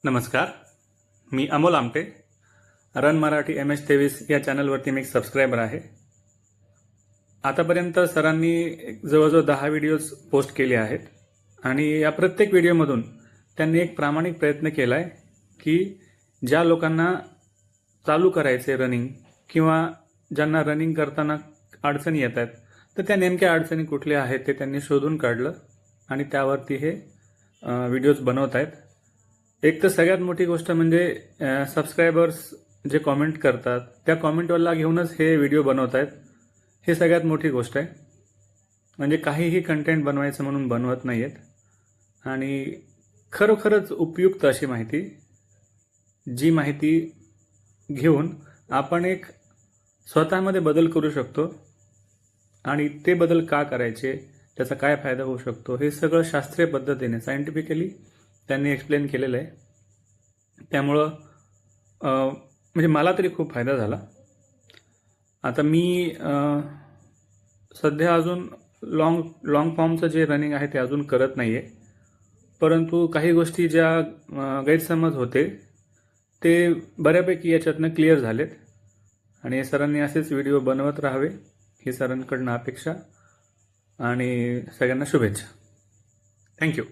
नमस्कार, मी Amol Amte. Run Marathi MS23 या चॅनलवरती मी एक सबस्क्रायबर आहे. आतापर्यंत सरांनी जवळजवळ 10 व्हिडिओज पोस्ट केले आहेत आणि या प्रत्येक व्हिडिओमधून त्यांनी एक प्रामाणिक प्रयत्न केला आहे की ज्या लोकांना चालू करायचे रनिंग किंवा ज्यांना रनिंग करताना अडचणी येत आहेत तर त्या नेमक्या अडचणी कुठल्या आहेत ते त्यांनी शोधून काढलं आणि त्यावरती हे व्हिडिओज बनवत आहेत. एक तर सगळ्यात मोठी गोष्ट म्हणजे सबस्क्रायबर्स जे कॉमेंट करतात त्या कॉमेंटवरला घेऊनच हे व्हिडिओ बनवत आहेत. हे सगळ्यात मोठी गोष्ट आहे. म्हणजे काहीही कंटेंट बनवायचं म्हणून बनवत नाही आहेत आणि खरोखरच उपयुक्त अशी माहिती, जी माहिती घेऊन आपण एक स्वतःमध्ये बदल करू शकतो आणि ते बदल का करायचे, त्याचा काय फायदा होऊ शकतो, हे सगळं शास्त्रीय पद्धतीने सायंटिफिकली त्यांनी एक्सप्लेन केलेलं आहे. त्यामुळं म्हणजे मला तरी खूप फायदा झाला. आता मी सध्या अजून लॉंग फॉर्मचं जे रनिंग आहे ते अजून करत नाही आहे, परंतु काही गोष्टी ज्या गैरसमज होते ते बऱ्यापैकी याच्यातनं क्लिअर झालेत आणि सरांनी असेच व्हिडिओ बनवत राहावे ही सरांकडनं अपेक्षा आणि सगळ्यांना शुभेच्छा. थँक्यू.